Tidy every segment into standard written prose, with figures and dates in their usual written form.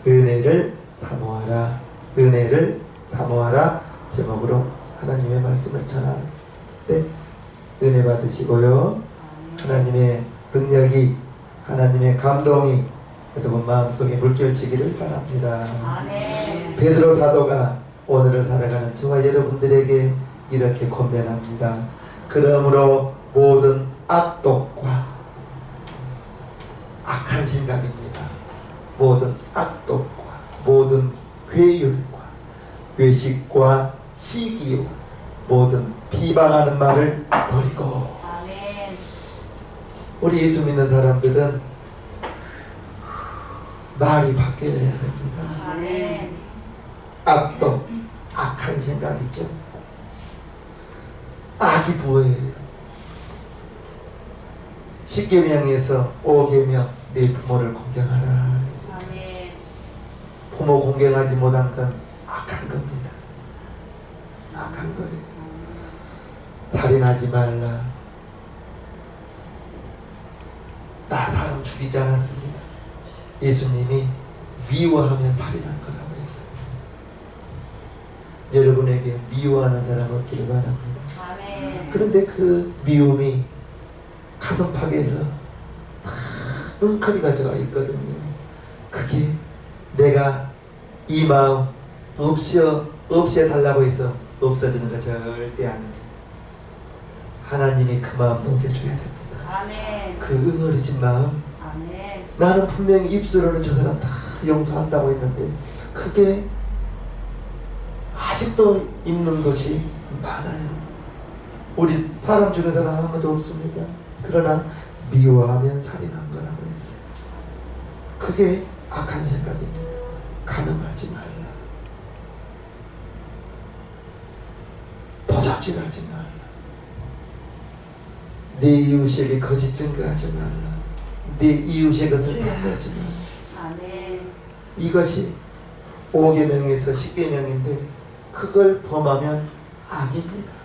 은혜를 사모하라. 은혜를 사모하라 제목으로 하나님의 말씀을 전하는데 은혜 받으시고요. 하나님의 능력이, 하나님의 감동이 여러분 마음속에 물결치기를 바랍니다. 아멘. 베드로 사도가 오늘을 살아가는 저와 여러분들에게 이렇게 권면합니다. 그러므로 모든 악독과 악한 생각입니다. 모든 악독과 모든 괴율과 외식과 시기와 모든 비방하는 말을 버리고. 아멘. 우리 예수 믿는 사람들은 말이 바뀌어야 됩니다. 아멘. 악독, 악한 생각이죠. 악이 부어예요. 10계명에서 5계명 내 부모를 공경하라. 아멘. 부모 공경하지 못한 건 악한 겁니다. 악한 거예요. 살인하지 말라. 나 사람 죽이지 않았습니다. 예수님이 미워하면 살인할 거라고 했어요. 여러분에게 미워하는 사람 없기를 바랍니다. 아멘. 그런데 그 미움이 가슴팍에서 다 웅크리가 들어가 있거든요. 그게 내가 이 마음 없애달라고 해서 없어지는 거 절대 아닙니다. 하나님이 그 마음 동해줘야 됩니다. 아멘. 그 응어리진 마음. 아멘. 나는 분명히 입술로는 저 사람 다 용서한다고 했는데 그게 아직도 있는 것이 많아요. 우리 사람 죽은 사람 아무도 없습니다. 그러나 미워하면 살인한 거라고 했어요. 그게 악한 생각입니다. 간음하지 말라. 도적질하지 말라. 네 이웃에게 거짓 증거하지 말라. 네 이웃의 것을 탐내지 말라. 아멘. 이것이 5계명에서 10계명인데 그걸 범하면 악입니다.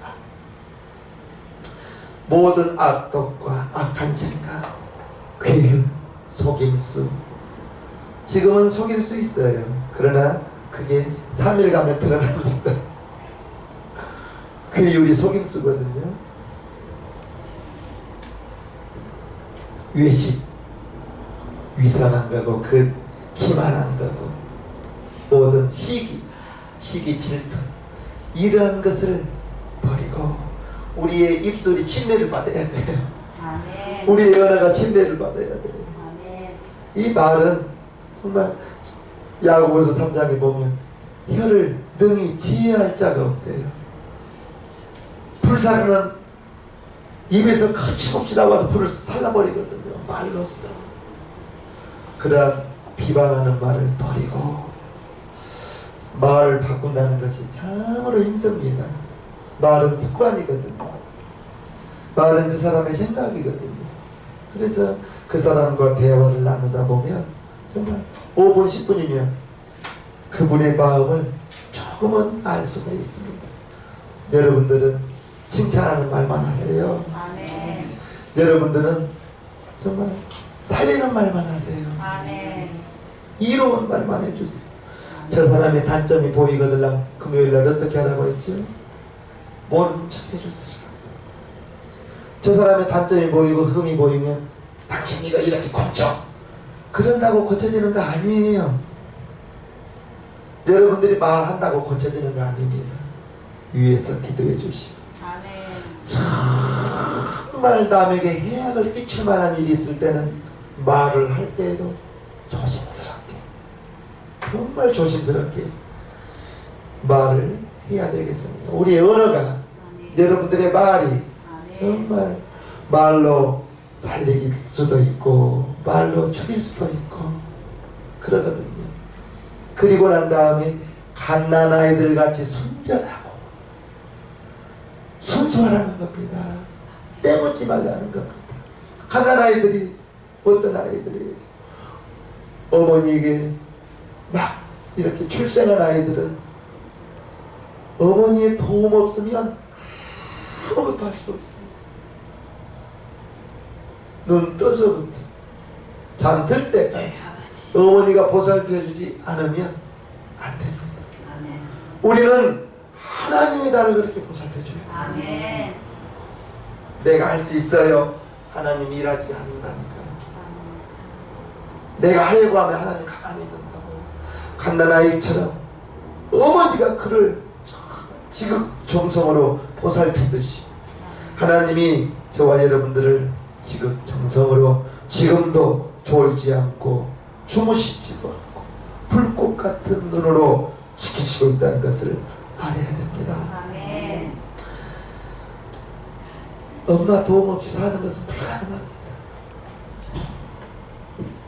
모든 악독과 악한 생각, 괴율, 속임수. 지금은 속일 수 있어요. 그러나 그게 3일 가면 드러납니다. 괴율이 속임수거든요. 외식, 위선한 거고 그 기만한 거고 모든 시기 질투 이러한 것을 버리고 우리의 입술이 침례를 받아야 돼요. 아멘. 우리의 언어가 침례를 받아야 돼요. 아멘. 이 말은 정말 야고보서 3장에 보면 혀를 능히 지혜할 자가 없대요. 불사르는 입에서 거침없이 나와서 불을 살라버리거든요. 말로써. 그러한 비방하는 말을 버리고 말을 바꾼다는 것이 참으로 힘듭니다. 말은 습관이거든요. 말은 그 사람의 생각이거든요. 그래서 그 사람과 대화를 나누다 보면 정말 5분 10분이면 그분의 마음을 조금은 알 수가 있습니다. 여러분들은 칭찬하는 말만 하세요. 아멘. 여러분들은 정말 살리는 말만 하세요. 아멘. 이로운 말만 해주세요. 아멘. 저 사람의 단점이 보이거든 금요일날 어떻게 하라고 했죠? 모르는 척 해주세요. 저 사람의 단점이 보이고 흠이 보이면 당신 네가 이렇게 고쳐. 그런다고 고쳐지는 거 아니에요. 여러분들이 말한다고 고쳐지는 거 아닙니다. 위에서 기도해 주시고 정말 남에게 해악을 끼칠 만한 일이 있을 때는 말을 할 때에도 조심스럽게 정말 조심스럽게 말을 해야 되겠습니다. 우리의 언어가 여러분들의 말이 정말 말로 살릴 수도 있고 말로 죽일 수도 있고 그러거든요. 그리고 난 다음에 갓난아이들 같이 순전하고 순수하라는 겁니다. 때묻지 말라는 겁니다. 갓난아이들이 어떤 아이들이 어머니에게 막 이렇게 출생한 아이들은 어머니의 도움 없으면 아무것도 할 수 없습니다. 눈 떠서부터 잠들 때까지 어머니가 보살펴주지 않으면 안 됩니다. 우리는 하나님이 나를 그렇게 보살펴줘요. 아멘. 내가 할 수 있어요. 하나님이 일하지 않는다니까요. 내가 하려고 하면 하나님 가만히 있는다고. 갓난아이처럼 어머니가 그를 지극정성으로 보살피듯이 하나님이 저와 여러분들을 지극정성으로 지금도 졸지 않고 주무시지도 않고 불꽃 같은 눈으로 지키시고 있다는 것을 알아야 됩니다. 아멘. 엄마 도움 없이 사는 것은 불가능합니다.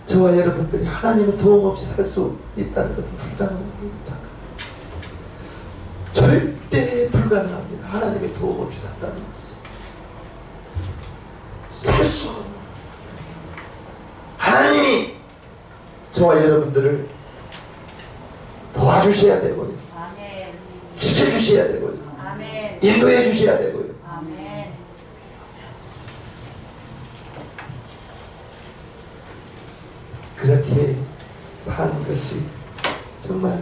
저와 여러분들이 하나님의 도움 없이 살 수 있다는 것은 불가능합니다. 절대 불가능합니다. 하나님의 도움 없이 산다는 것은 살 수 없는, 하나님이 저와 여러분들을 도와주셔야 되고요. 아멘. 지켜주셔야 되고요. 아멘. 인도해 주셔야 되고요. 아멘. 그렇게 사는 것이 정말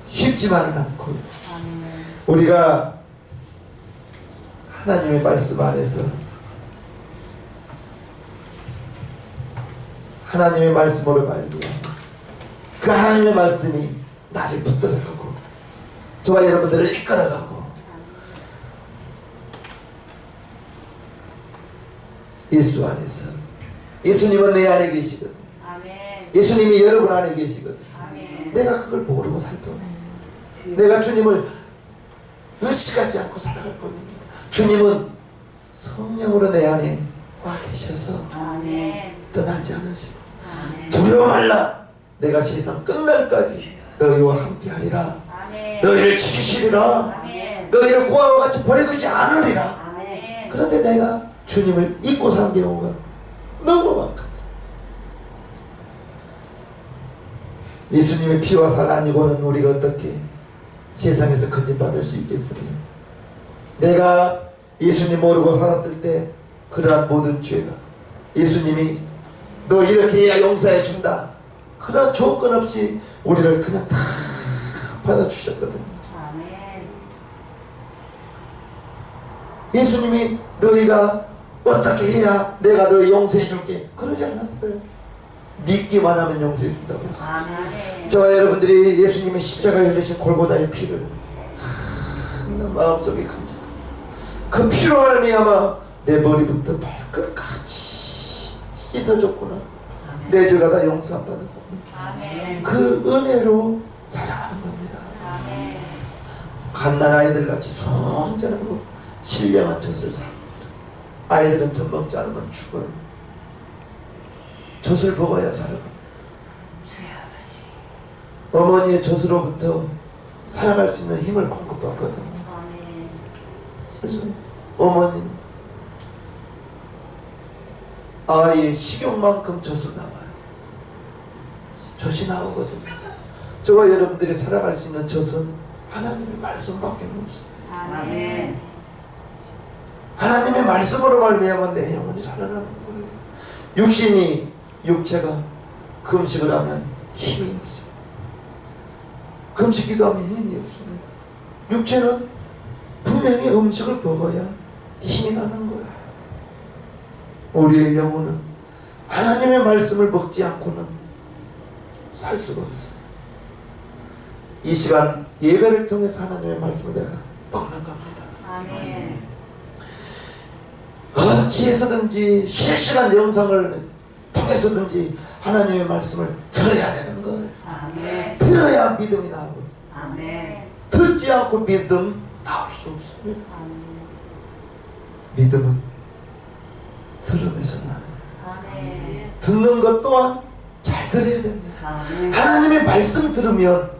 쉽지만은 않고 아멘. 우리가 하나님의 말씀 안에서 하나님의 말씀으로 말미암아 그 하나님의 말씀이 나를 붙들어가고 저와 여러분들을 이끌어가고 예수 안에서 예수님은 내 안에 계시거든. 아멘. 예수님이 여러분 안에 계시거든. 아멘. 내가 그걸 모르고 살 뿐. 내가 주님을 의식하지 않고 살아갈 뿐입니다. 주님은 성령으로 내 안에 와 계셔서 아멘. 떠나지 않으시고 아멘. 두려워 말라. 내가 세상 끝날까지 너희와 함께하리라. 아멘. 너희를 지키시리라. 아멘. 너희를 고아와 같이 버려두지 않으리라. 아멘. 그런데 내가 주님을 잊고 산 경우가 너무 많거든. 예수님의 피와 살 아니고는 우리가 어떻게 세상에서 건진받을 수 있겠으며, 내가 예수님 모르고 살았을 때 그러한 모든 죄가 예수님이 너 이렇게 해야 용서해 준다 그런 조건 없이 우리를 그냥 다 받아주셨거든요. 아멘. 예수님이 너희가 어떻게 해야 내가 너희 용서해 줄게 그러지 않았어요. 믿기만 하면 용서해 준다고 했어요. 아멘. 저와 여러분들이 예수님의 십자가에 흘리신 골고다의 피를 나 마음속에 간직하고 그 피로 말미암아 내 머리부터 발끝까지 씻어줬구나. 내 죄가 다 용서 안 받았구나. 아멘. 그 은혜로 살아가는 겁니다. 아멘. 갓난아이들 같이 손자라고 신령한 젖을 삽니다. 아이들은 젖 먹지 않으면 죽어요. 젖을 먹어야 살아갑니다. 어머니의 젖으로부터 살아갈 수 있는 힘을 공급받거든요. 아멘. 그래서 어머니는 아이의 식욕만큼 젖을 나와요. 젖이 나오거든요. 저와 여러분들이 살아갈 수 있는 젖은 하나님의 말씀밖에 없습니다. 아멘. 하나님의 말씀으로 말미암아 내 영혼이 살아나는 거예요. 육신이 육체가 금식을 하면 힘이 없어요. 금식 기도하면 힘이 없습니다. 육체는 분명히 음식을 먹어야 힘이 나는 거예요. 우리의 영혼은 하나님의 말씀을 먹지 않고는 살 수가 없어요. 이 시간 예배를 통해서 하나님의 말씀을 내가 먹는 겁니다. 아멘. 어찌해서든지 실시간 영상을 통해서든지 하나님의 말씀을 들어야 되는 거예요. 아멘. 들어야 믿음이 나오거든요. 아멘. 듣지 않고 믿음 나올 수 없습니다. 아멘. 믿음은 들음에서 나요. 아멘. 듣는 것 또한 잘 들어야 됩니다. 아멘. 하나님의 말씀 들으면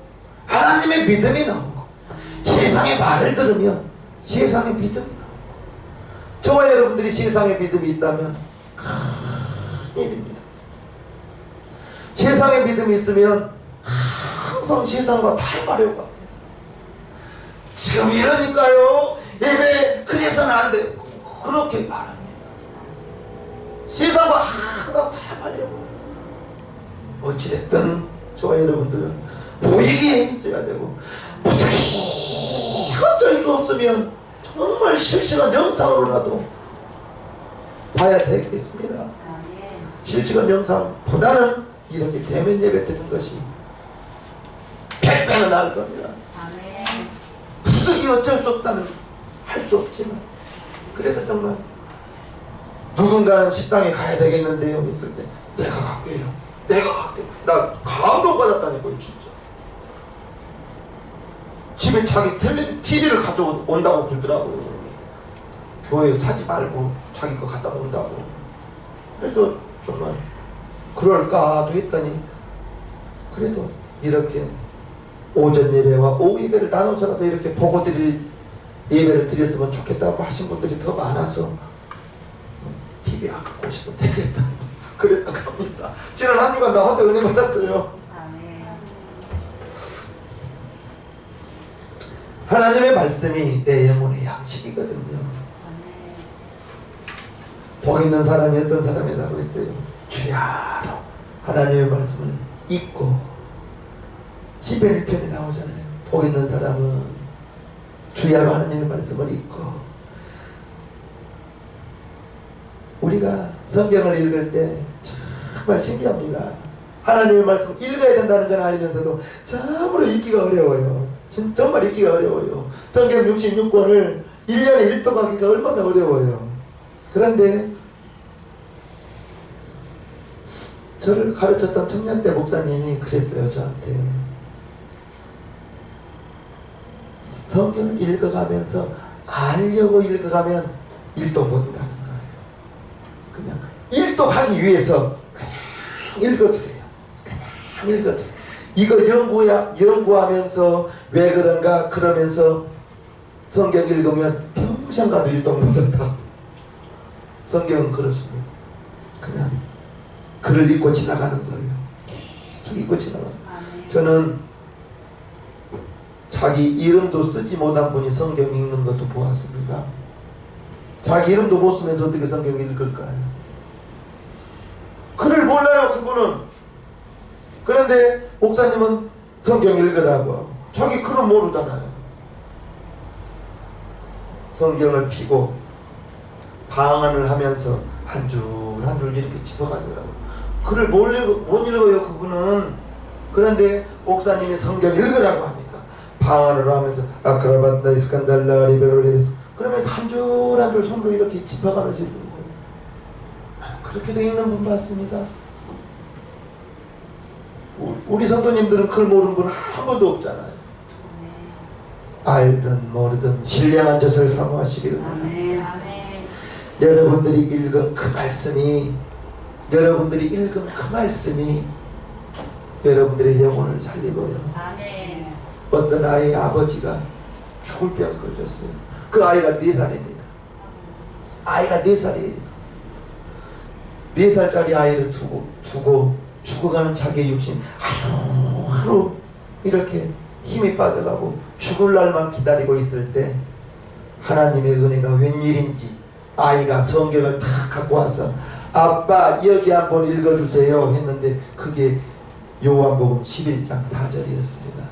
하나님의 믿음이 나오고, 세상의 말을 들으면 세상의 믿음이 나오고, 저와 여러분들이 세상의 믿음이 있다면 큰 일입니다. 세상의 믿음이 있으면 항상 세상과 닮으려고 합니다. 지금 이러니까요, 예배 그래서는 안 돼, 그렇게 말합니다. 세상과 항상 닮으려고 해요. 어찌됐든 저와 여러분들은 보이기에 힘써야 되고, 어쩔 수 없으면 정말 실시간 영상으로라도 봐야 되겠습니다. 아멘. 실시간 영상보다는 이렇게 대면 예배 드리는 것이 100배는 나을 겁니다. 아멘. 부득이 어쩔 수 없다면 할 수 없지만, 그래서 정말 누군가는 식당에 가야 되겠는데요 했을 때 내가 갈게요. 내가 갈게요. 나 감동받았다니까요. 진짜 집에 자기 TV를 가져온다고 그러더라고요. 교회에 사지 말고 자기 거 갖다 놓는다고. 그래서 정말 그럴까도 했더니, 그래도 이렇게 오전 예배와 오후 예배를 나눠서라도 이렇게 보고 드릴 예배를 드렸으면 좋겠다고 하신 분들이 더 많아서 TV 안 갖고 오시면 되겠다 그랬다고 합니다. 지난 한 주간 나 혼자 은혜 받았어요. 아멘. 하나님의 말씀이 내 영혼의 양식이거든요. 아멘. 복 있는 사람이 어떤 사람이라고 했어요? 주야로 하나님의 말씀을 읽고, 시편 1편에 나오잖아요. 복 있는 사람은 주야로 하나님의 말씀을 읽고. 우리가 성경을 읽을 때 정말 신기합니다. 하나님의 말씀 읽어야 된다는 건 알면서도 참으로 읽기가 어려워요. 정말 읽기가 어려워요. 성경 66권을 1년에 읽어가기가 얼마나 어려워요. 그런데 저를 가르쳤던 청년대 목사님이 그랬어요. 저한테 성경을 읽어가면서 알려고 읽어가면 일독 못한다는 거예요. 그냥 일독하기 위해서 그냥 읽어주래요. 그냥 읽어주래요. 이거 연구하면서 왜 그런가 그러면서 성경 읽으면 평생 가도 일독 못한다. 성경은 그렇습니다. 그냥 글을 읽고 지나가는 거예요. 계속 읽고 지나가는 거예요. 저는 자기 이름도 쓰지 못한 분이 성경 읽는 것도 보았습니다. 자기 이름도 못 쓰면서 어떻게 성경 읽을까요? 글을 몰라요, 그분은. 그런데 목사님은 성경 읽으라고 하고, 자기 글은 모르잖아요. 성경을 피고 방언을 하면서 한 줄 한 줄 이렇게 짚어가더라고요. 글을 못 읽어요, 그분은. 그런데 목사님이 성경 읽으라고 하니까 방언을 하면서 아크라바타 이스칸달라 리베로리베스 그러면서 한 줄 한 줄 손으로 이렇게 짚어가면서 읽는 거예요. 그렇게도 읽는 분 봤습니다. 우리 성도님들은 글 모르는 분 한 분도 없잖아요. 알든 모르든 신령한 젖을 사모하시기를 바랍니다. 아멘. 여러분들이 읽은 그 말씀이 여러분들의 영혼을 살리고요. 아멘. 어떤 아이의 아버지가 죽을 병에 걸렸어요. 그 아이가 4살입니다. 아이가 4살이에요. 4살짜리 아이를 두고 죽어가는 자기의 육신 하루하루 이렇게 힘이 빠져가고 죽을 날만 기다리고 있을 때 하나님의 은혜가 웬일인지 아이가 성경을 탁 갖고 와서 아빠 여기 한번 읽어주세요 했는데 그게 요한복음 11장 4절이었습니다.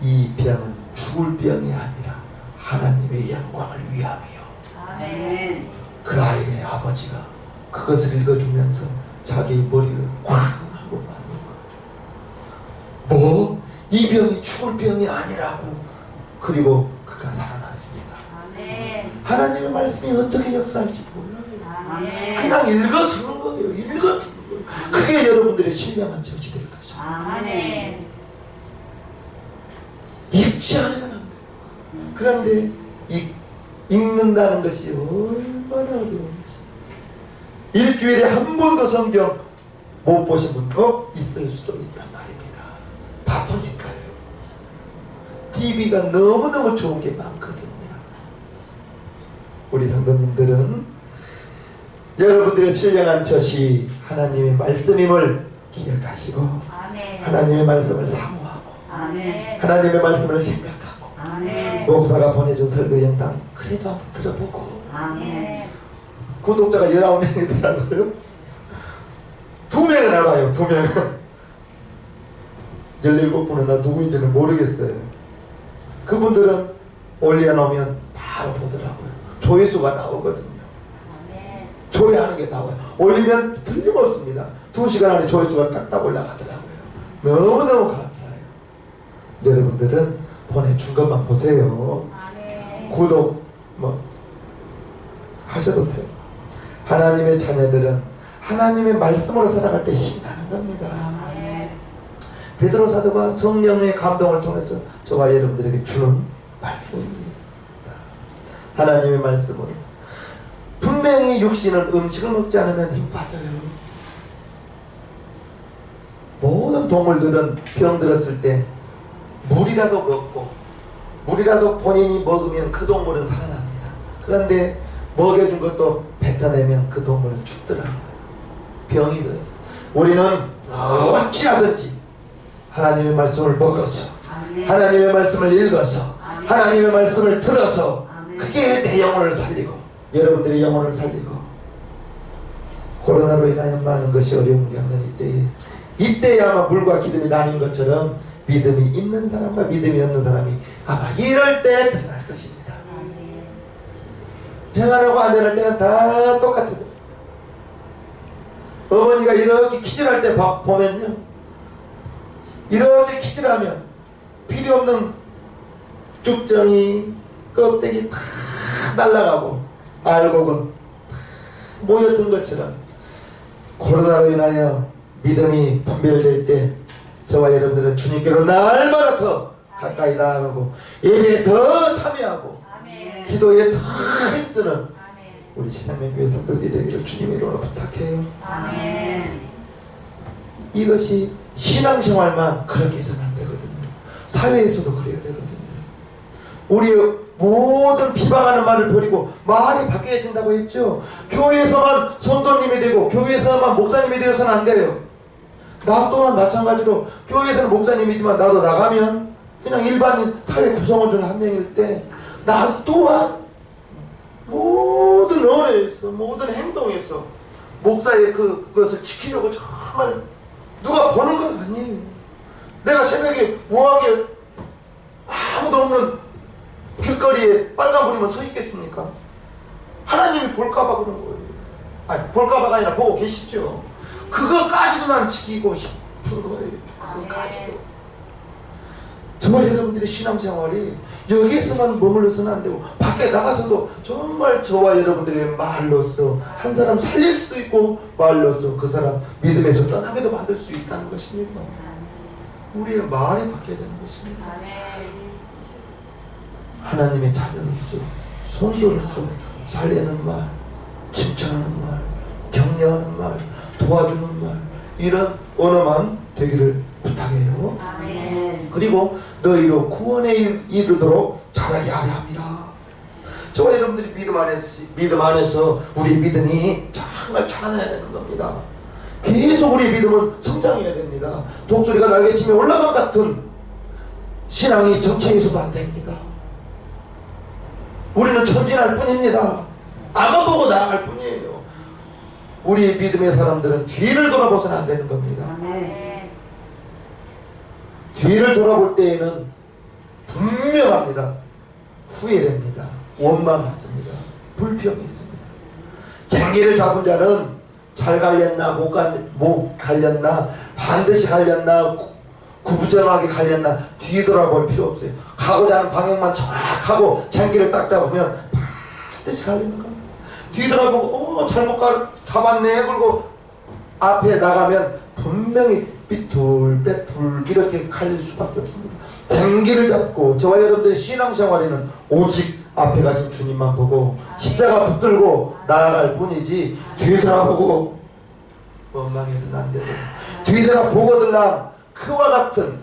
이 병은 죽을 병이 아니라 하나님의 영광을 위함이요. 아멘. 그 아이의 아버지가 그것을 읽어주면서 자기의 머리를 쾅 하고 맞는 거예요. 뭐? 이 병이 죽을 병이 아니라고. 그리고 그가 살아났습니다. 아멘. 하나님의 말씀이 어떻게 역사할지 몰라요. 아멘. 그냥 읽어주는 거예요. 읽어주는 거예요. 그게 여러분들의 신령한 젖이 될 것입니다. 아멘. 읽지 않으면 안 돼요. 그런데 읽는다는 것이 얼마나 어려운지. 일주일에 한 번도 성경 못 보신 분도 있을 수도 있단 말입니다. 바쁘니까요. TV가 너무너무 좋은 게 많거든요. 우리 성도님들은 여러분들의 신령한 젖이 하나님의 말씀임을 기억하시고 아멘. 하나님의 말씀을 사모하고 아멘. 하나님의 말씀을 생각하고 아멘. 목사가 보내준 설교 영상 그래도 한번 들어보고 아멘. 구독자가 19명이더라고요. 2명 2명은 알아요. 2명은 17분은 나 누구인지는 모르겠어요. 그분들은 올려놓으면 바로 보더라고요. 조회수가 나오거든요. 아멘. 조회하는 게 나와요. 올리면 틀림없습니다. 2시간 안에 조회수가 딱딱 올라가더라고요. 너무너무 감사해요. 여러분들은 보내준 것만 보세요. 아멘. 구독 하셔도 돼요. 하나님의 자녀들은 하나님의 말씀으로 살아갈 때 힘이 나는 겁니다. 아멘. 베드로 사도가 성령의 감동을 통해서 저와 여러분들에게 주는 말씀입니다. 하나님의 말씀으로. 분명히 육신은 음식을 먹지 않으면 힘 빠져요. 모든 동물들은 병들었을 때 물이라도 먹고 물이라도 본인이 먹으면 그 동물은 살아납니다. 그런데 먹여준 것도 뱉어내면 그 동물은 죽더라고요. 병이 들어서. 우리는 어찌하든지 하나님의 말씀을 먹어서 아멘. 하나님의 말씀을 읽어서 아멘. 하나님의 말씀을 들어서 아멘. 그게 내 영혼을 살리고 여러분들의 영혼을 살리고 코로나로 인하여 많은 것이 어려운 게 없는 이때에 아마 물과 기름이 나뉜 것처럼 믿음이 있는 사람과 믿음이 없는 사람이 아마 이럴 때 드러날 것입니다. 아멘. 평안하고 안전할 때는 다 똑같아요. 어머니가 이렇게 기절할 때 보면요, 이렇게 기절하면 필요 없는 죽정이 껍데기 다 날아가고 알곡은 모여든 것처럼 코로나로 인하여 믿음이 분별될 때 저와 여러분들은 주님께로 날마다 더 가까이 나아가고 예배에 더 참여하고 아멘. 기도에 더 힘쓰는 아멘. 우리 세상명교회 성도들이 되기를 주님의 이름으로 부탁해요. 아멘. 이것이 신앙생활만 그렇게 해서는 안 되거든요. 사회에서도 그래야 되거든요. 우리의 모든 비방하는 말을 버리고 말이 바뀌어야 된다고 했죠. 교회에서만 성도님이 되고 교회에서만 목사님이 되어서는 안 돼요. 나 또한 마찬가지로 교회에서는 목사님이지만 나도 나가면 그냥 일반인 사회 구성원 중 한 명일 때 나 또한 모든 언어에서 모든 행동에서 목사의 그것을 지키려고 정말 누가 보는 건 아니에요. 내가 새벽에 무하게 아무도 없는 길거리에 빨간불이면 서 있겠습니까? 하나님이 볼까봐 그런 거예요. 아니, 볼까봐가 아니라 보고 계시죠. 그거까지도 난 지키고 싶은 거예요. 그거까지도. 저와 여러분들의 신앙생활이 여기에서만 머물러서는 안 되고 밖에 나가서도 정말 저와 여러분들의 말로서 한 사람 살릴 수도 있고 말로서 그 사람 믿음에서 떠나게도 만들 수 있다는 것입니다. 우리의 말이 바뀌어야 되는 것입니다. 하나님의 자녀로서 성도로서 살리는 말, 칭찬하는 말, 격려하는 말, 도와주는 말, 이런 언어만 되기를 부탁해요. 아멘. 그리고 너희로 구원에 이르도록 자라게 하려 함이라. 저와 여러분들이 믿음 안에서 우리 믿음이 정말 자라나야 되는 겁니다. 계속 우리 믿음은 성장해야 됩니다. 독수리가 날개치며 올라간 같은 신앙이 정체해서도 안 됩니다. 우리는 전진할 뿐입니다. 앞만 보고 나아갈 뿐이에요. 우리 믿음의 사람들은 뒤를 돌아보서는 안 되는 겁니다. 아멘. 뒤를 돌아볼 때에는 분명합니다. 후회됩니다. 원망했습니다. 불평이 있습니다. 쟁기를 잡은 자는 잘 갈렸나 못 갈렸나 반드시 갈렸나 구부정하게 갈렸나 뒤돌아볼 필요 없어요. 가고자 하는 방향만 정확하고 쟁기를 딱 잡으면 반드시 갈리는 겁니다. 뒤돌아보고 잘못 잡았네 그리고 앞에 나가면 분명히 삐뚤 빼뚤 이렇게 갈릴 수밖에 없습니다. 쟁기를 잡고 저와 여러분들의 신앙생활에는 오직 앞에 가신 주님만 보고 십자가 붙들고 나아갈 뿐이지 뒤돌아보고 원망해서는 안 되고 뒤돌아보거들랑 그와 같은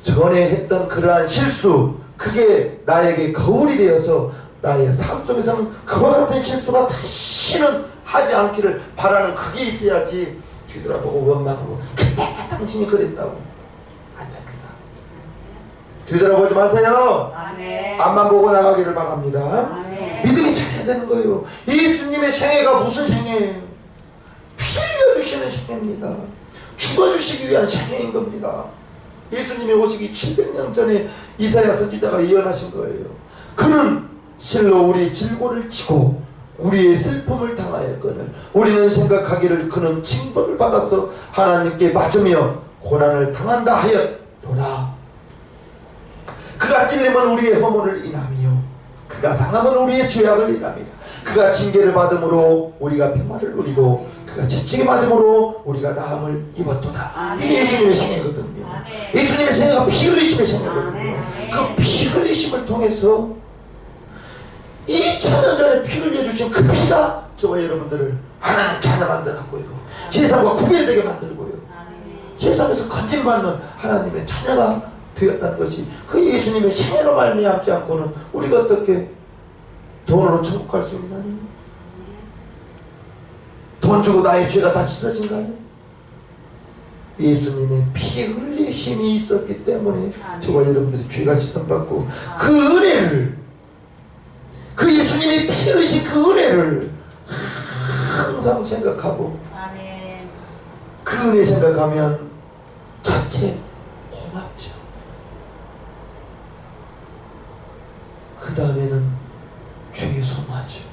전에 했던 그러한 실수 그게 나에게 거울이 되어서 나의 삶 속에서는 그와 같은 실수가 다시는 하지 않기를 바라는 그게 있어야지 뒤돌아보고 원망하고 그때 당신이 그랬다고 안 됩니다. 뒤돌아보지 마세요. 아멘. 앞만 보고 나가기를 바랍니다. 아멘. 믿음이 잘해야 되는 거예요. 예수님의 생애가 무슨 생애예요? 피 흘려주신 주시는 생애입니다. 죽어주시기 위한 생애인 겁니다. 예수님이 오시기 700년 전에 이사야 선지자가 예언하신 거예요. 그는 실로 우리 질고를 치고 우리의 슬픔을 당하였거늘 우리는 생각하기를 그는 징벌을 받아서 하나님께 맞으며 고난을 당한다 하였도다. 그가 찔림은 우리의 허물을 인하며 그가 상함은 우리의 죄악을 인하며 그가 징계를 받음으로 우리가 평화를 누리고 그가 지치게 맞음으로 우리가 나음을 입었도다. 이게 예수님의 생애거든요. 예수님의 생애가 피 흘리심의 생애거든요. 그 피 흘리심을 통해서 2000년 전에 피 흘려주신 그 피가 저와 여러분들을 하나님 자녀 만들었고요, 세상과 구별되게 만들고요, 세상에서 건진받는 하나님의 자녀가 되었다는 것이 그 예수님의 생애로 말미암지 않고는 우리가 어떻게 돈으로 천국 갈 수 있나요? 돈 주고 나의 죄가 다 씻어진가요? 예수님의 피 흘리심이 있었기 때문에 저와 여러분들이 죄가 씻음받고 그 은혜를, 그 예수님의 피 흘리신 그 은혜를 항상 생각하고 그 은혜 생각하면 자체 고맙죠. 그 다음에는 죄송하죠.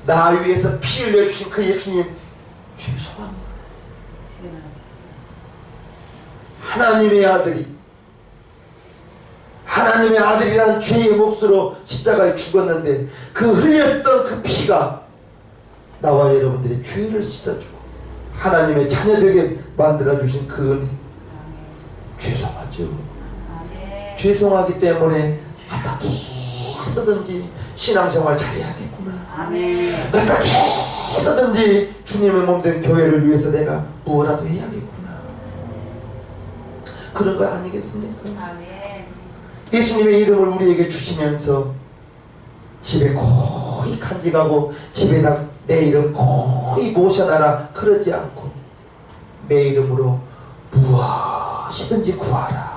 나 위해서 피 흘려주신 그 예수님 죄송합니다. 하나님의 아들이, 하나님의 아들이라는 죄의 몫으로 십자가에 죽었는데 그 흘렸던 그 피가 나와 여러분들의 죄를 씻어주고 하나님의 자녀되게 만들어주신 그 은혜 죄송하죠. 죄송하기 때문에 어떻게 해서든지 신앙생활 잘해야겠구나, 어떻게 해서든지 주님의 몸된 교회를 위해서 내가 무엇라도 해야겠구나, 그런 거 아니겠습니까? 예수님의 이름을 우리에게 주시면서 집에 거의 간직하고 집에다 내 이름 거의 모셔놔라 그러지 않고 내 이름으로 무엇이든지 구하라.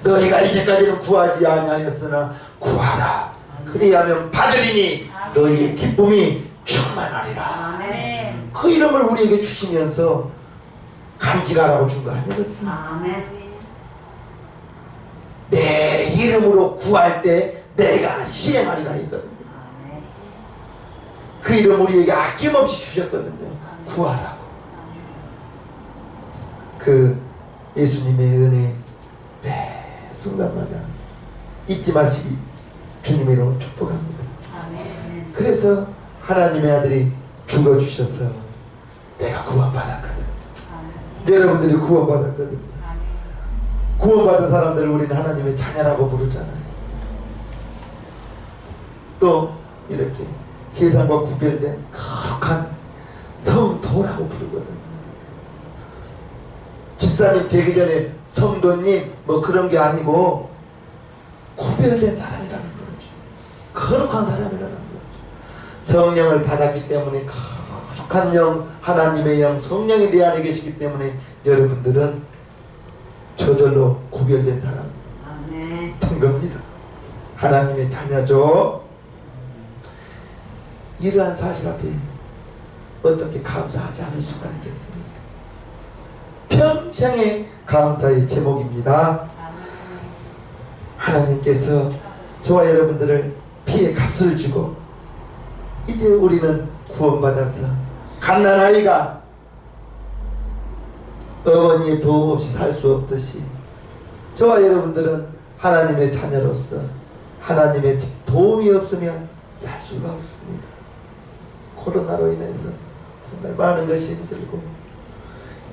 너희가 이제까지는 구하지 아니하였으나 구하라. 그리하면 받으리니 너희의 기쁨이 충만하리라. 그 이름을 우리에게 주시면서 간직하라고 준 거 아니거든요. 내 이름으로 구할 때 내가 시행하리라 했거든요. 그 이름 우리에게 아낌없이 주셨거든요. 구하라고. 그 예수님의 은혜 매 순간마다 잊지 마시기 주님의 이름으로 축복합니다. 그래서 하나님의 아들이 죽어주셔서 내가 구원받았거든. 여러분들이 구원받았거든요. 구원받은 사람들을 우리는 하나님의 자녀라고 부르잖아요. 또 이렇게 세상과 구별된 거룩한 성도라고 부르거든요. 집사님 되기 전에 성도님 뭐 그런 게 아니고 구별된 사람이라는 거죠. 거룩한 사람이라는 거죠. 성령을 받았기 때문에 거룩한 영, 하나님의 영, 성령이 내 안에 계시기 때문에 여러분들은 저절로 구별된 사람 된 겁니다. 하나님의 자녀죠. 이러한 사실 앞에 어떻게 감사하지 않을 수가 있겠습니까? 평생의 감사의 제목입니다. 하나님께서 저와 여러분들을 피의 값을 주고 이제 우리는 구원받아서 갓난아이가 어머니의 도움 없이 살 수 없듯이 저와 여러분들은 하나님의 자녀로서 하나님의 도움이 없으면 살 수가 없습니다. 코로나로 인해서 정말 많은 것이 힘들고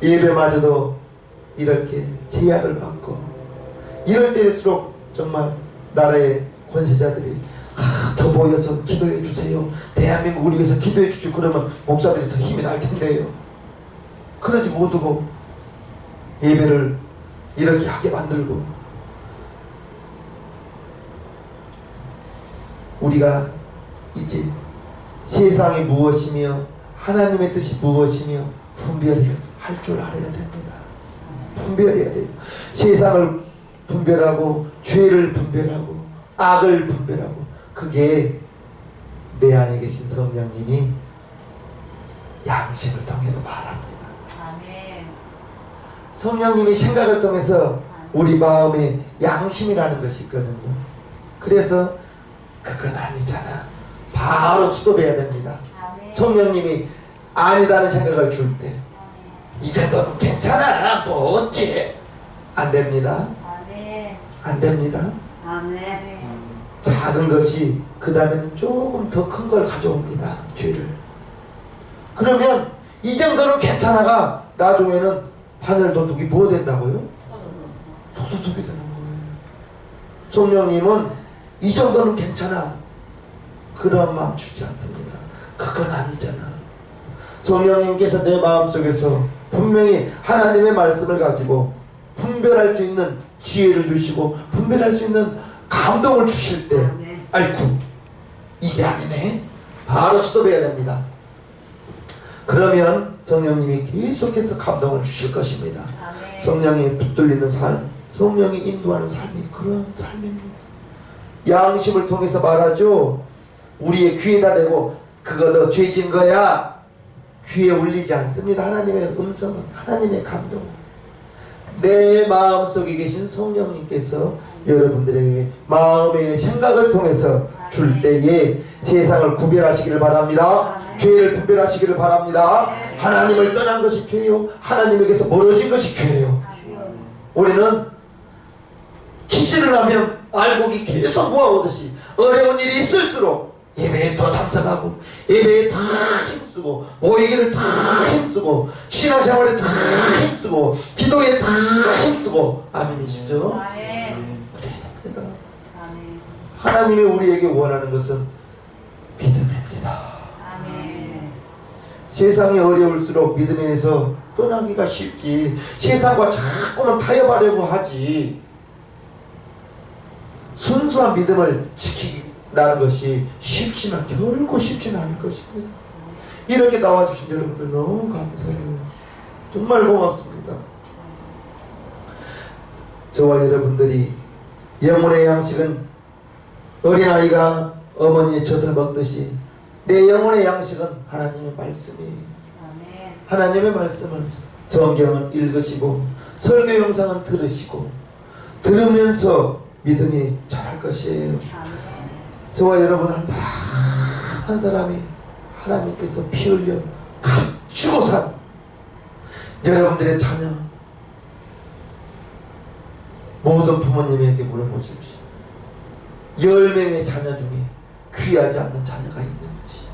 예배마저도 이렇게 제약을 받고 이럴 때일수록 정말 나라의 권세자들이 더 모여서 기도해 주세요, 대한민국을 위해서 기도해 주시고 그러면 목사들이 더 힘이 날 텐데요. 그러지 못하고 예배를 이렇게 하게 만들고 우리가 이제 세상이 무엇이며 하나님의 뜻이 무엇이며 분별할 줄 알아야 됩니다. 분별해야 돼요. 세상을 분별하고 죄를 분별하고 악을 분별하고 그게 내 안에 계신 성령님이 양심을 통해서 말합니다. 아멘. 성령님이 생각을 통해서 우리 마음에 양심이라는 것이 있거든요. 그래서 그건 아니잖아. 바로 스톱해야 됩니다. 아멘. 성령님이 아니다는 생각을 줄 때 이 정도는 괜찮아. 뭐 어찌 안 됩니다. 아멘. 안 됩니다. 아멘. 작은 것이 그 다음에는 조금 더 큰 걸 가져옵니다. 죄를. 그러면 이 정도는 괜찮아가 나중에는 바늘 도둑이 뭐 된다고요? 소도둑이 되는 거예요. 성령님은 이 정도는 괜찮아. 그런 마음 주지 않습니다. 그건 아니잖아. 성령님께서 내 마음속에서 분명히 하나님의 말씀을 가지고 분별할 수 있는 지혜를 주시고 분별할 수 있는 감동을 주실 때 아이쿠 이게 아니네. 바로 스톱해야 됩니다. 그러면 성령님이 계속해서 감동을 주실 것입니다. 아멘. 성령이 붙들리는 삶, 성령이 인도하는 삶이 그런 삶입니다. 양심을 통해서 말하죠. 우리의 귀에다 대고 그거 너 죄진 거야. 귀에 울리지 않습니다. 하나님의 음성은, 하나님의 감동은. 내 마음속에 계신 성령님께서 여러분들에게 마음의 생각을 통해서 줄 때에 세상을 구별하시기를 바랍니다. 죄를 구별하시기를 바랍니다. 하나님을 떠난 것이 죄요, 하나님에게서 멀어진 것이 죄요. 우리는 기질을 하면 알곡이 계속 모아오듯이 어려운 일이 있을수록 예배에 더 참석하고 예배에 다 힘쓰고 모이기를 다 힘쓰고 신앙생활에 다 힘쓰고 기도에 다 힘쓰고 아멘이시죠? 아멘. 그래야 됩니다. 아멘. 하나님이 우리에게 원하는 것은 믿음입니다. 아멘. 세상이 어려울수록 믿음에서 떠나기가 쉽지. 세상과 자꾸만 타협하려고 하지. 순수한 믿음을 지키는 것이 쉽지만 결코 쉽지는 않을 것입니다. 이렇게 나와주신 여러분들 너무 감사해요. 정말 고맙습니다. 저와 여러분들이 영혼의 양식은 어린아이가 어머니의 젖을 먹듯이 내 영혼의 양식은 하나님의 말씀이에요. 아멘. 하나님의 말씀을 성경을 읽으시고 설교 영상은 들으시고 들으면서 믿음이 자랄 것이에요. 아멘. 저와 여러분 한 사람 한 사람이 하나님께서 피 흘려 감추고 산 여러분들의 자녀 모든 부모님에게 물어보십시오. 10명의 자녀 중에 귀하지 않는 자녀가 있는지.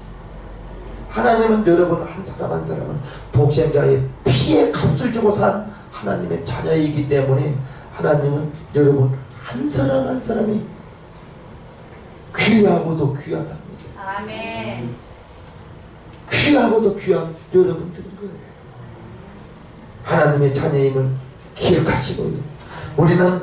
하나님은 여러분 한 사람 한 사람은 독생자의 피의 값을 주고 산 하나님의 자녀이기 때문에 하나님은 여러분 한 사람 한 사람이 귀하고도 귀하답니다. 아멘. 귀하고도 귀한 여러분들인 거예요. 하나님의 자녀임을 기억하시고요. 우리는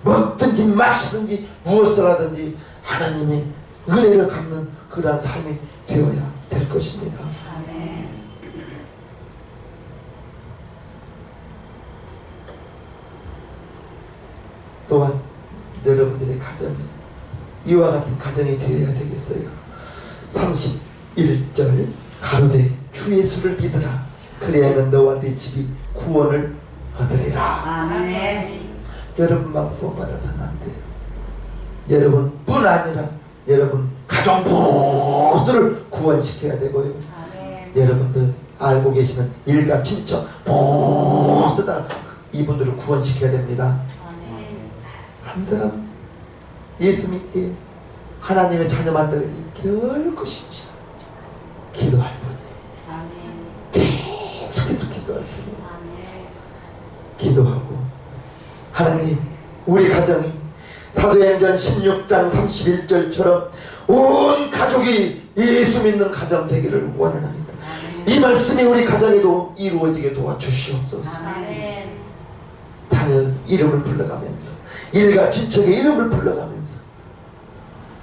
뭐든지 마시든지 무엇을 하든지 하나님의 은혜를 갚는 그러한 삶이 되어야 될 것입니다. 아멘. 또한 여러분들의 가정이 이와 같은 가정이 되어야 되겠어요. 31절 가로되 주 예수를 믿으라. 그리하면 너와 네 집이 구원을 얻으리라. 아멘. 여러분만 구원받아서는 안 돼요. 여러분뿐 아니라 여러분 가정 모두를 구원시켜야 되고요. 아멘. 여러분들 알고 계시는 일가 친척 모두 다 이분들을 구원시켜야 됩니다. 아멘. 한 사람 예수 믿게 하나님의 자녀 만들기 결코 쉽지 않아요. 기도할 뿐이에요. 아멘. 계속해서 기도할 뿐이에요. 아멘. 기도하고 하나님 우리 가정이 사도행전 16장 31절처럼 온 가족이 예수 믿는 가정 되기를 원합니다. 이 말씀이 우리 가정에도 이루어지게 도와주시옵소서. 아멘. 자녀 이름을 불러가면서 일가 친척의 이름을 불러가면서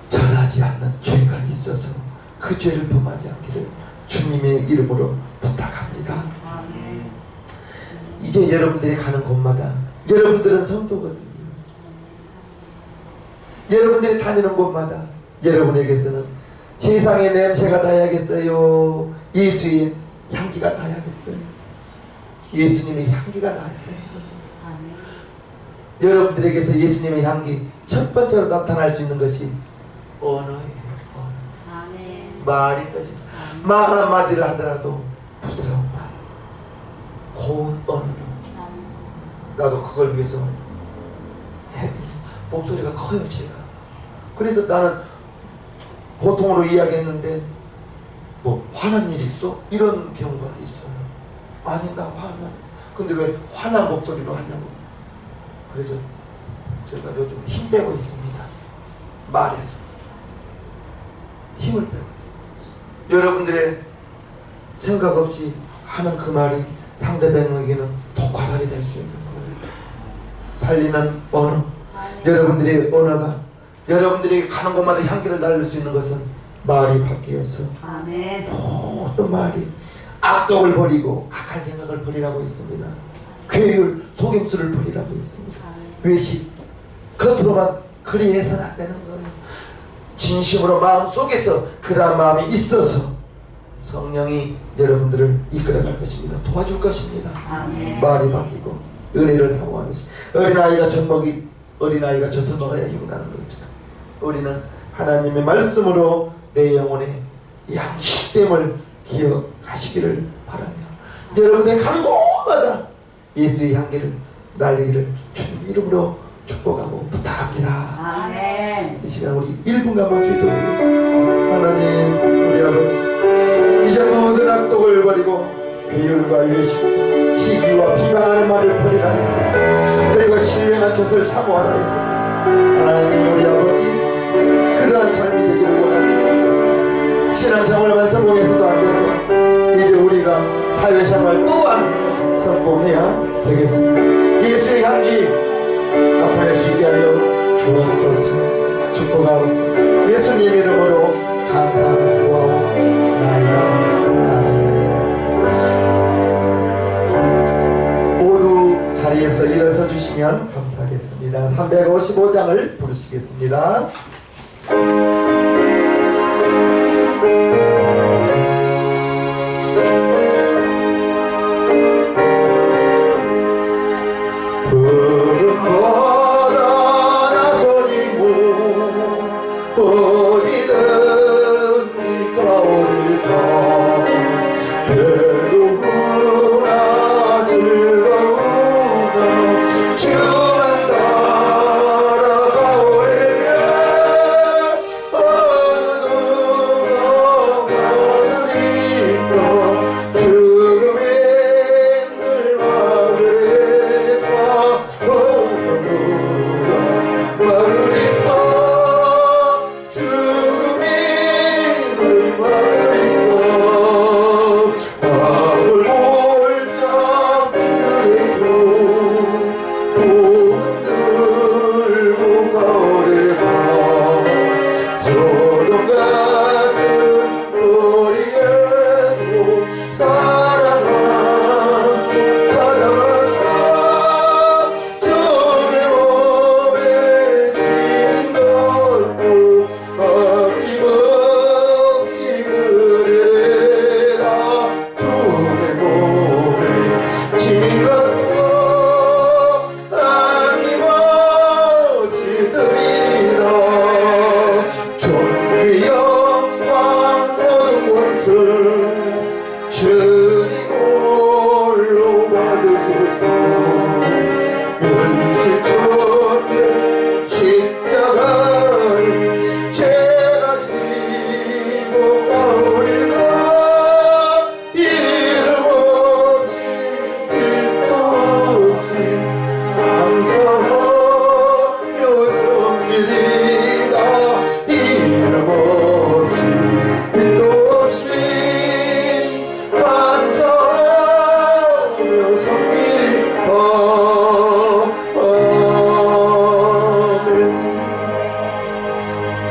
전하지 않는 죄가 있어서 그 죄를 범하지 않기를 주님의 이름으로 부탁합니다. 아멘. 이제 여러분들이 가는 곳마다 여러분들은 성도거든요. 여러분들이 다니는 곳마다 여러분에게서는 세상의 냄새가 나야겠어요? 예수의 향기가 나야겠어요. 예수님의 향기가 나야 돼요. 아멘. 여러분들에게서 예수님의 향기 첫 번째로 나타날 수 있는 것이 언어예요. 언어. 아멘. 말인 것입니다. 말 한마디를 하더라도 부드러운 말, 고운 언어로. 나도 그걸 위해서 목소리가 커요. 제가 그래서 나는 보통으로 이야기했는데 뭐 화난 일 있어? 이런 경우가 있어요. 아니 나 화나. 근데 왜 화난 목소리로 하냐고. 그래서 제가 요즘 힘 빼고 있습니다. 말에서 힘을 빼고. 여러분들의 생각 없이 하는 그 말이 상대방에게는 독화살이 될 수 있는 거예요. 살리는 언어. 여러분들의 언어가 여러분들이 가는 곳마다 향기를 달릴 수 있는 것은 말이 바뀌어서 아멘. 모든 말이 악독을 버리고 악한 생각을 버리라고 했습니다. 괴율, 속임수를 버리라고 했습니다. 외식, 겉으로만 그리해서는 안 되는 거예요. 진심으로 마음속에서 그러한 마음이 있어서 성령이 여러분들을 이끌어갈 것입니다. 도와줄 것입니다. 아멘. 말이 바뀌고 은혜를 사모하는 것이. 어린아이가 어린아이가 젖을 먹어야 힘이 나는 거죠. 우리는 하나님의 말씀으로 내 영혼의 양식됨을 기억하시기를 바라며 여러분의 가는 곳마다 예수의 향기를 날리기를 주님 이름으로 축복하고 부탁합니다. 아멘. 이 시간 우리 1분간만 기도해요. 하나님 우리 아버지 이제 모든 악독을 버리고 괴율과 외식 시기와 비방하는 말을 버리라 했습니다. 그리고 신령한 젖을 사모하라 했습니다. 하나님 우리 아버지 그러한 삶이 되기를 원합니다. 신앙생활만 성공해서도 안 되고 이제 우리가 사회생활 또한 성공해야 되겠습니다. 예수의 향기 나타낼 수 있게 하여 주옵소서. 축복하고 예수님 이름으로 감사하며 기도하고 모두 자리에서 일어서 주시면 감사하겠습니다. 355장을 부르시겠습니다.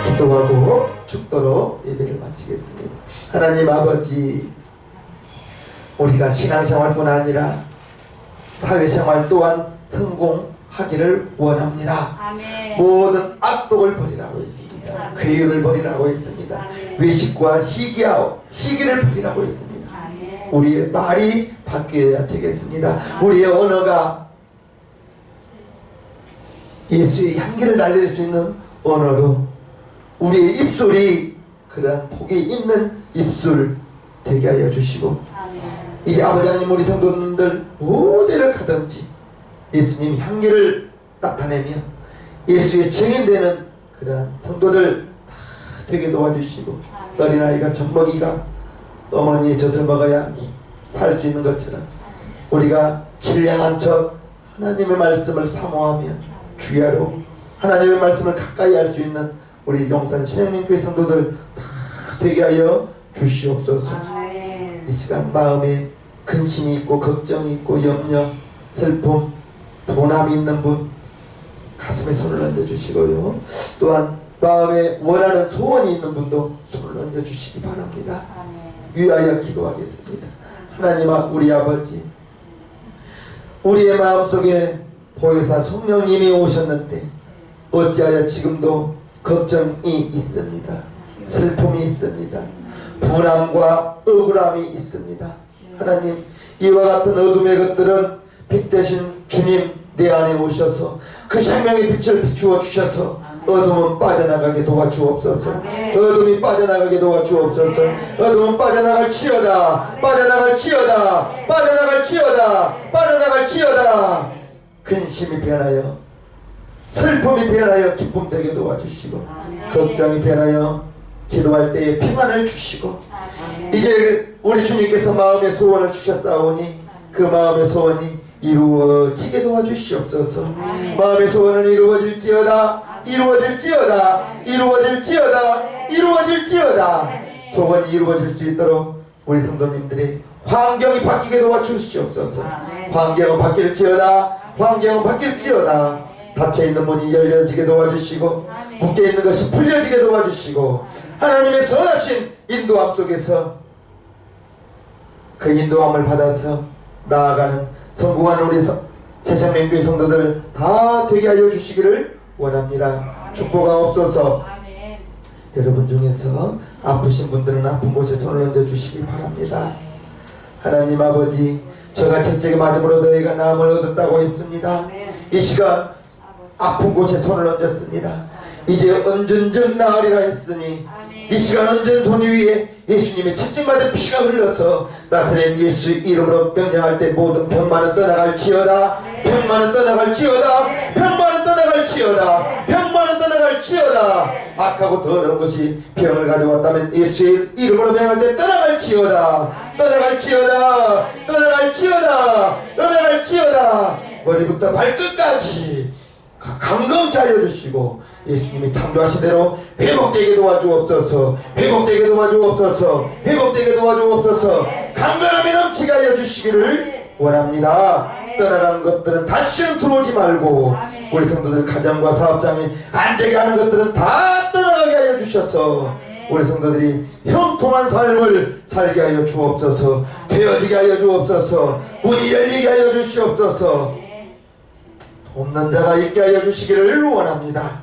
기도하고 축도로 예배를 마치겠습니다. 하나님 아버지, 우리가 신앙생활뿐 아니라 사회생활 또한 성공하기를 원합니다. 아멘. 모든 악독을 버리라고 했습니다. 괴율을 버리라고 했습니다. 외식과 시기를 버리라고 했습니다. 우리의 말이 바뀌어야 되겠습니다. 우리의 언어가 예수의 향기를 날릴 수 있는 언어로, 우리의 입술이 그러한 복이 있는 입술 되게 하여 주시고, 이제 아버지 하나님, 우리 성도님들 어디를 가든지 예수님 향기를 나타내며 예수의 증인되는 그러한 성도들 다 되게 도와주시고, 어린아이가 젖먹이가 어머니의 젖을 먹어야 살 수 있는 것처럼 우리가 신령한 척 하나님의 말씀을 사모하며 주야로 하나님의 말씀을 가까이 할 수 있는 우리 용산 신영민교회 성도들 다 되게 하여 주시옵소서. 이 시간 마음에 근심이 있고 걱정이 있고 염려, 슬픔, 분함이 있는 분 가슴에 손을 얹어주시고요. 또한 마음에 원하는 소원이 있는 분도 손을 얹어주시기 바랍니다. 위하여 기도하겠습니다. 하나님, 우리 아버지, 우리의 마음속에 보혜사 성령님이 오셨는데 어찌하여 지금도 걱정이 있습니다. 슬픔이 있습니다. 분함과 억울함이 있습니다. 하나님, 이와 같은 어둠의 것들은 빛 대신 주님 내 안에 오셔서 그 생명의 빛을 비추어 주셔서 어둠은 빠져나가게 도와주옵소서. 어둠이 빠져나가게 도와주옵소서. 어둠은 빠져나갈지어다. 빠져나갈지어다. 빠져나갈지어다. 빠져나갈지어다. 근심이 변하여 슬픔이 변하여 기쁨 되게 도와주시고, 걱정이 변하여 기도할 때에 평안을 주시고, 이제 우리 주님께서 마음의 소원을 주셨사오니 그 마음의 소원이 이루어지게 도와주시옵소서. 마음의 소원은 이루어질지어다. 이루어질지어다. 이루어질지어다. 이루어질지어다. 소원이 이루어질 수 있도록 우리 성도님들의 환경이 바뀌게 도와주시옵소서. 환경은 바뀔지어다. 환경은 바뀔지어다. 닫혀있는 문이 열려지게 도와주시고, 묶여있는 것이 풀려지게 도와주시고, 하나님의 선하신 인도함 속에서 그 인도함을 받아서 나아가는 성공한 우리 새생명교회 성도들 다 되게 하여 주시기를 원합니다. 축복하옵소서. 여러분 중에서 아프신 분들은 아픈 곳에 손을 얹어 주시기 바랍니다. 하나님 아버지, 저가 채찍에 맞음으로 너희가 나음을 얻었다고 했습니다. 이 시간 아픈 곳에 손을 얹었습니다. 이제 언젠전 나으리라 했으니 이 시간 얹은 손 위에 예수님의 채찍맞은 피가 흘러서 나사렛 예수 이름으로 명령할 때 모든 병만은 떠나갈지어다. 병만은 떠나갈지어다. 병만은 떠나갈지어다. 병만은 떠나갈지어다. 악하고 더러운 것이 병을 가져왔다면 예수의 이름으로 명할 때 떠나갈지어다. 떠나갈지어다. 떠나갈지어다. 떠나갈지어다. 머리부터 발끝까지 강건케 하여 주시고, 예수님이 창조하신 대로 회복되게 도와주옵소서. 회복되게 도와주옵소서. 회복되게 도와주옵소서. 강건함이 넘치게 하여 주시기를 원합니다. 떠나가는 것들은 다시는 들어오지 말고, 우리 성도들 가정과 사업장에 안되게 하는 것들은 다 떠나가게 하여 주셔서 우리 성도들이 형통한 삶을 살게 하여 주옵소서. 되어지게 하여 주옵소서. 문이 열리게 하여 주시옵소서. 없는 자가 있게 하여 주시기를 원합니다.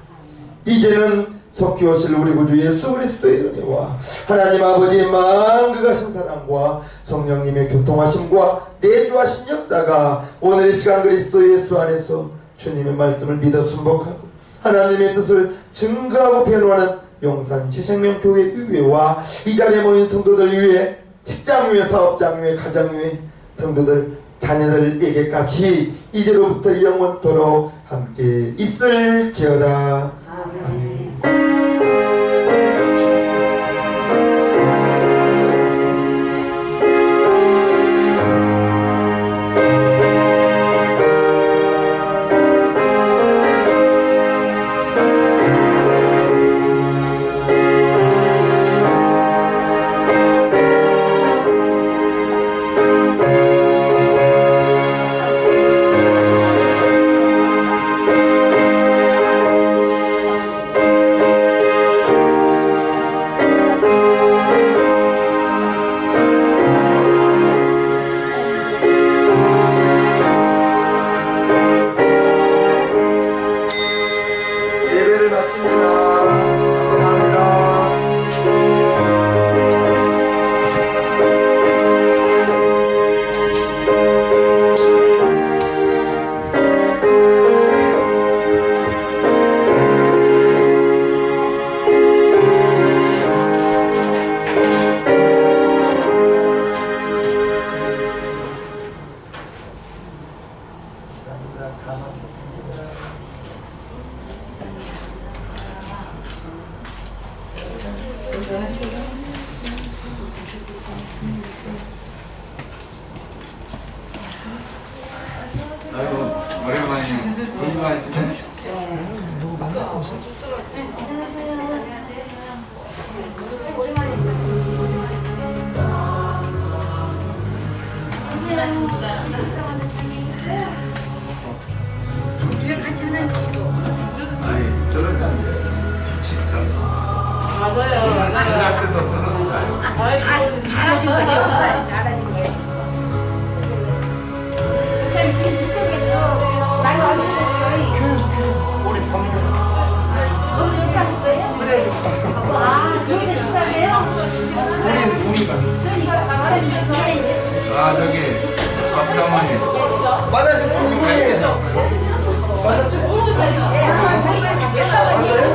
이제는 속히 오실 우리 구주 예수 그리스도의 은혜와 하나님 아버지의 만극하신 사랑과 성령님의 교통하심과 내주하신 역사가 오늘 이 시간 그리스도 예수 안에서 주님의 말씀을 믿어 순복하고 하나님의 뜻을 증거하고 변호하는 용산 새생명교회 의회와 이 자리에 모인 성도들 위해 직장 위에 사업장 위에 가정 위에 성도들 자녀들에게까지 이제로부터 영원토록 함께 있을지어다. 아멘. 감사합니다. 다 마쳤습니다. 아이고 오랜만이네. 궁금하시네. 누구 만나고 오세요? 아니 저러면 식사. 맞아요. 생각 때도 떠나는 거 아니고. 잘하신 거예요. 잘하신 거예요. 참 뒤쪽에도 많이 왔는데 우리 방금 너무 식사할 거예요? 그래. 아, 여기는 식사해요? 우리가 그러니까 잘하시면서 아 저기 박사모님. 만나신 분이 누구예요? 만났죠? 맞아요?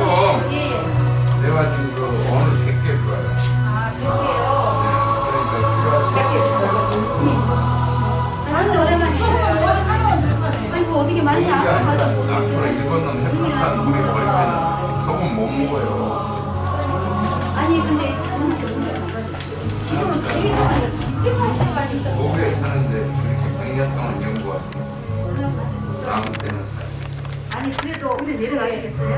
내가 지금 그 오늘 100개 좋아요. 아, 그래요? 그러니까 아이고, 어떻게 많이 그게 아니라 아파가지고. 앞으로 일본은 해판탄 물에 버리면 소금 못 먹어요. 아니, 근데 지금은 지금은 아니라 독일에 사는데 그렇게 100년 동안 연구하고 아무 때나 사요. 아니, 그래도 근데 내려가시겠어요?